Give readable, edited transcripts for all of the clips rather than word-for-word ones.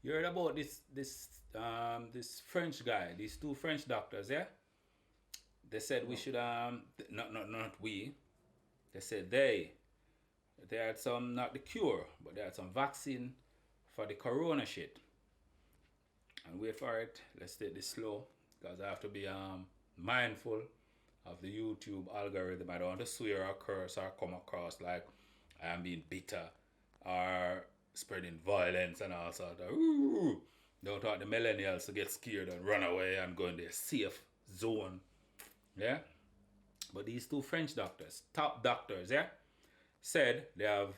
You heard about this French guy, these two French doctors, yeah? They said we should not we. They said they had some, not the cure, but they had some vaccine for the corona shit. And wait for it. Let's take this slow because I have to be mindful of the YouTube algorithm. I don't want to swear or curse or come across like I am being bitter or spreading violence and all sorts of. Ooh. Don't want the millennials to get scared and run away and go in their safe zone. Yeah? But these two French doctors, top doctors, yeah, said they have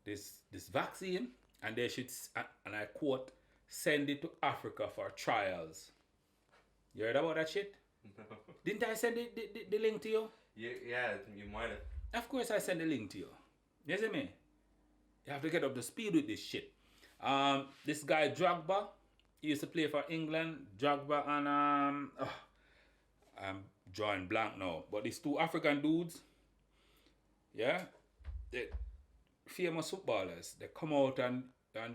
this vaccine and they should, and I quote, send it to Africa for trials. You heard about that shit? No. Didn't I send the link to you? Yeah, you might have. Of course I sent the link to you. You see me? You have to get up to speed with this shit. This guy Drogba, he used to play for England. Drogba and I'm drawing blank now. But these two African dudes, yeah, they famous footballers. They come out and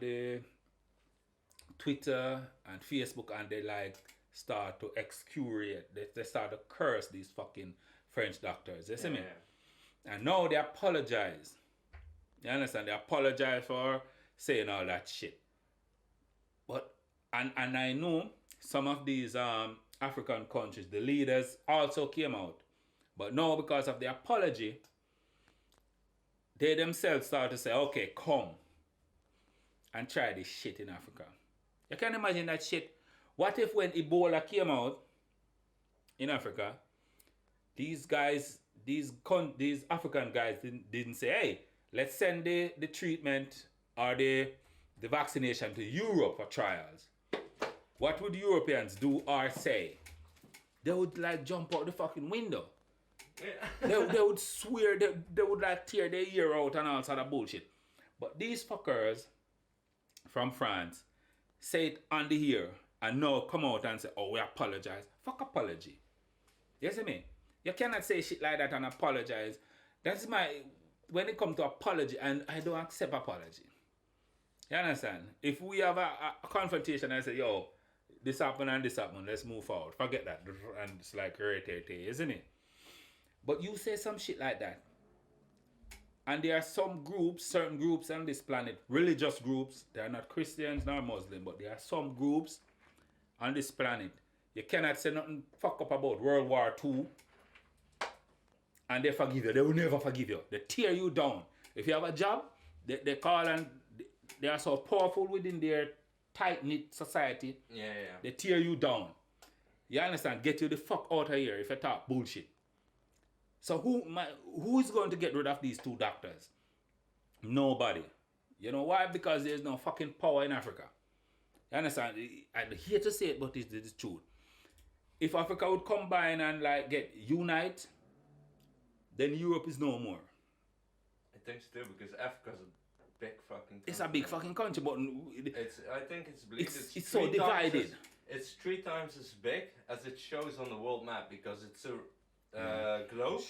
they Twitter and Facebook and they like start to excoriate. They start to curse these fucking French doctors. You see me? Yeah. And now they apologize. You understand? They apologize for saying all that shit. But and I know some of these African countries, the leaders also came out. But now because of the apology, they themselves start to say, okay, come and try this shit in Africa. You can imagine that shit. What if when Ebola came out in Africa, these guys, these African guys didn't say, hey, let's send the treatment or the vaccination to Europe for trials. What would Europeans do or say? They would like jump out the fucking window. Yeah. they would swear, they would like tear their ear out and all sort of bullshit. But these fuckers from France say it on the ear and now come out and say, oh, we apologize. Fuck apology. You see me? You cannot say shit like that and apologize. That's when it comes to apology, and I don't accept apology. You understand? If we have a confrontation and say, yo, this happened and this happened, let's move forward. Forget that. And it's like, isn't it? But you say some shit like that. And there are some groups, certain groups on this planet, religious groups, they are not Christians nor Muslim, but there are some groups on this planet. You cannot say nothing fuck up about World War II and they forgive you. They will never forgive you. They tear you down. If you have a job, they call and they are so powerful within their tight-knit society. Yeah. They tear you down. You understand? Get you the fuck out of here if you talk bullshit. So who is going to get rid of these two doctors? Nobody. You know why? Because there's no fucking power in Africa. You understand? I hate to say it, but it's the truth. If Africa would combine and like get unite, then Europe is no more. I think still because Africa's a big fucking country. It's a big fucking country, but I think it's so divided. It's 3 times as big as it shows on the world map because it's a globe,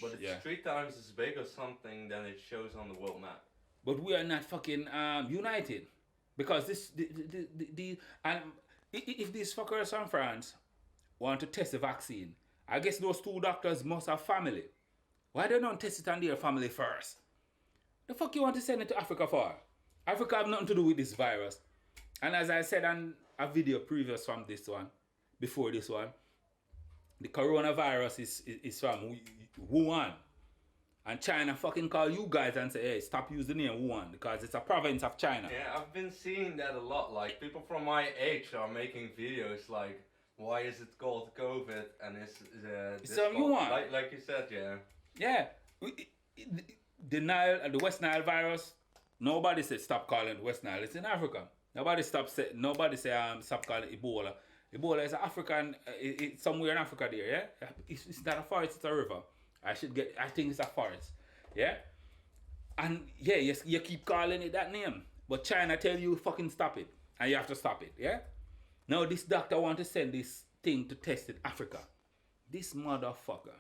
but it's 3 times as big or something than it shows on the world map. But we are not fucking united because and if these fuckers from France want to test the vaccine, I guess those two doctors must have family. Why they don't test it on their family first? The fuck you want to send it to Africa for? Africa have nothing to do with this virus. And as I said on a video previous from this one, before this one, the coronavirus is from Wuhan. And China fucking call you guys and say, hey, stop using the name Wuhan because it's a province of China. Yeah, I've been seeing that a lot. Like, people from my age are making videos like, why is it called COVID? And it's from Wuhan. Like you said, yeah. Yeah. The West Nile virus, nobody said stop calling it West Nile. It's in Africa. Nobody say stop calling it Ebola. Ebola is African. It's somewhere in Africa there. Yeah, it's not a forest. It's a river. I think it's a forest. Yeah, and yeah, you keep calling it that name, but China tell you fucking stop it, and you have to stop it. Yeah. Now this doctor want to send this thing to test in Africa. This motherfucker.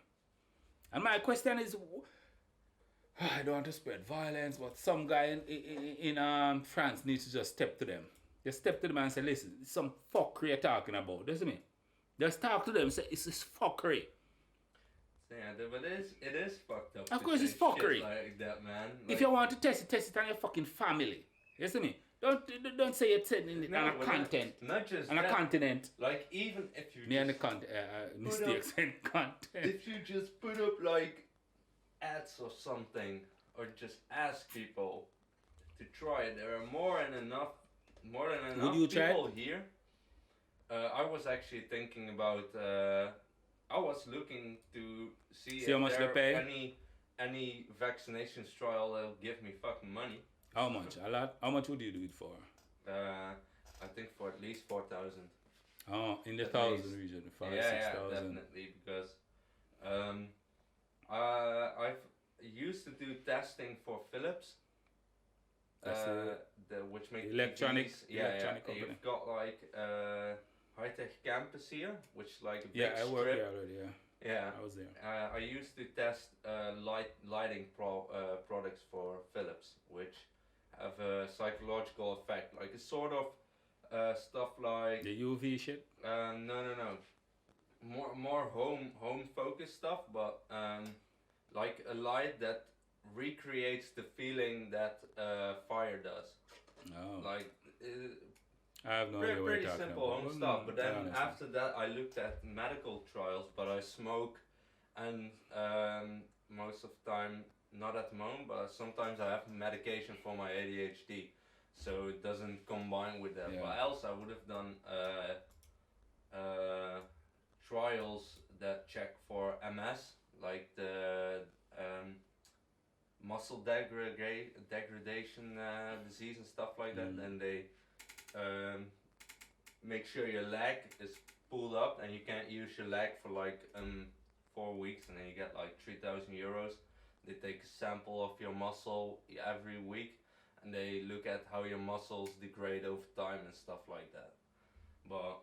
And my question is, I don't want to spread violence, but some guy in France needs to just step to them. Just step to them and say, listen, it's some fuckery you're talking about. Doesn't it? Just talk to them. Say it's this fuckery. Yeah, but it is fucked up. Of course, it's fuckery. Shit like that, man. Like, if you want to test it on your fucking family. You see me? Don't say it's sitting it on a content. Not just on that, a continent. Like even if you me and the content mistakes in content. If you just put up like ads or something, or just ask people to try it, there are more than enough people here. I was actually thinking about. I was looking to see if how much there they pay? Any vaccinations trial that'll give me fucking money. How much? A lot? How much would you do it for? I think for at least 4,000. Oh, in the 1,000 region, 5,000, 6,000. Yeah, definitely, because I've used to do testing for Philips. Which makes electronic electronic company. You've got like high-tech campus here, which is like a big I worked strip. there already. Yeah, I was there. I used to test lighting products for Philips, which have a psychological effect, like a sort of stuff like the UV shit. No. More home focused stuff, but like a light that recreates the feeling that fire does. Oh. Like. I have no idea what Pretty you're talking simple about. home stuff, but then after that I looked at medical trials, but I smoke, and most of the time, not at the moment, but sometimes I have medication for my ADHD, so it doesn't combine with that. Yeah. But else I would have done trials that check for MS, like the muscle degradation disease and stuff like that, and they make sure your leg is pulled up and you can't use your leg for like 4 weeks, and then you get like 3,000 euros. They take a sample of your muscle every week, and they look at how your muscles degrade over time and stuff like that. But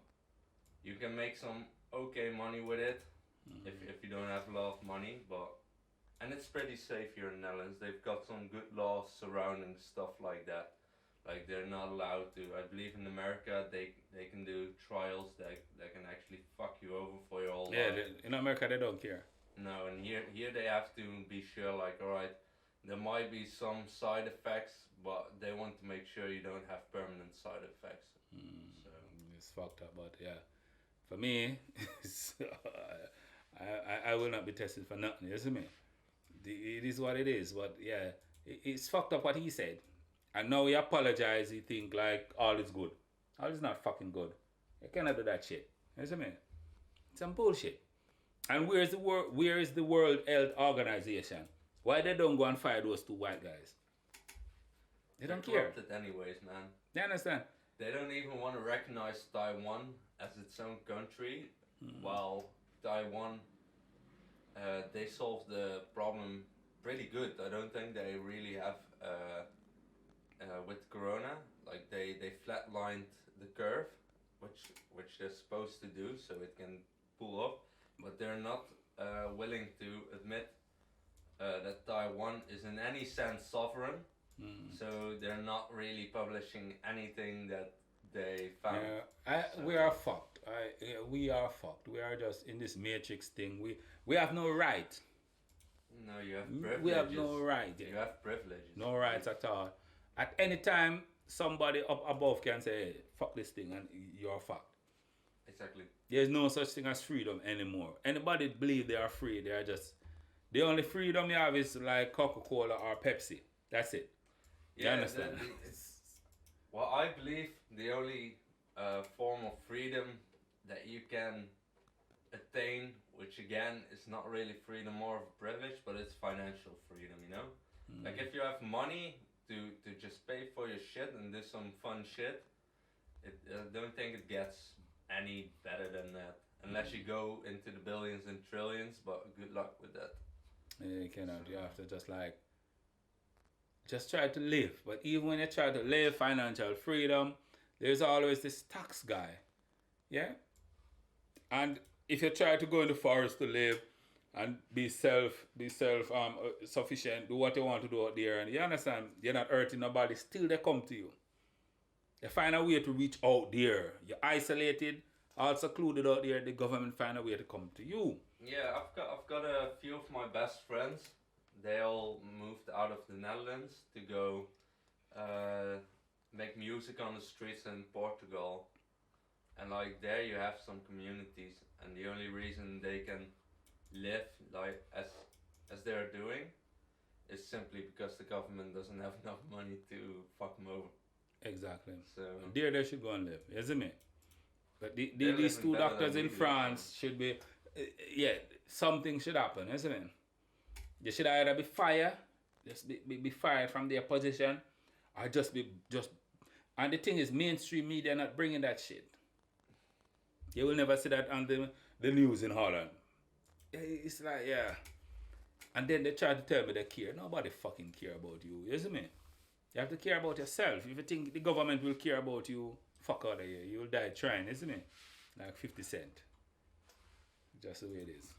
you can make some okay money with it if you don't have a lot of money, and it's pretty safe here in the Netherlands. They've got some good laws surrounding stuff like that. Like they're not allowed to. I believe in America they can do trials that can actually fuck you over for your whole life. Yeah, in America they don't care. No, and here they have to be sure, like, alright, there might be some side effects, but they want to make sure you don't have permanent side effects. So it's fucked up, but yeah, for me, I will not be tested for nothing. You see me? It is what it is. But yeah, it's fucked up what he said. And now he apologize. He think like all is good. All is not fucking good. You cannot do that shit. You see me? It's some bullshit. And where is the World Health Organization? Why they don't go and fire those two white guys? They don't care. Corrupted anyways, man. You understand? They don't even want to recognize Taiwan as its own country, while Taiwan, they solved the problem pretty good. I don't think they really have, with Corona, like they flatlined the curve, which they're supposed to do so it can pull up, but they're not willing to admit that Taiwan is in any sense sovereign. So they're not really publishing anything that they found. Yeah, we are fucked. We are fucked. We are just in this matrix thing. We have no right. No, you have privileges. We have no right. You have privileges. No rights at all. At any time, somebody up above can say, hey, fuck this thing, and you're fucked. Exactly. There's no such thing as freedom anymore. Anybody believe they are free, they are just... The only freedom you have is like Coca-Cola or Pepsi. That's it. You understand? Well, I believe the only form of freedom that you can attain, which again is not really freedom, more of a privilege, but it's financial freedom, you know? Like if you have money to just pay for your shit and do some fun shit, I don't think it gets any better than that. Unless you go into the billions and trillions, but good luck with that. Yeah, you cannot. You have to just try to live. But even when you try to live financial freedom, there's always this tax guy. Yeah? And if you try to go in the forest to live and be sufficient, do what you want to do out there, and you understand, you're not hurting nobody, still they come to you. They find a way to reach out there. You're isolated, all secluded out there. The government find a way to come to you. Yeah, I've got a few of my best friends. They all moved out of the Netherlands to go make music on the streets in Portugal. And like there you have some communities, and the only reason they can live like as they're doing is simply because the government doesn't have enough money to fuck them over. Exactly. So There they should go and live, isn't it? But they're these living two better doctors than in we do, France should be, yeah, something should happen, isn't it? They should either be fired, just be fired from their position, or just. And the thing is, mainstream media not bringing that shit. You will never see that on the news in Holland. It's like, yeah. And then they try to tell me they care. Nobody fucking care about you, isn't it? You have to care about yourself. If you think the government will care about you, fuck out of here. You'll die trying, isn't it? Like 50 Cent. Just the way it is.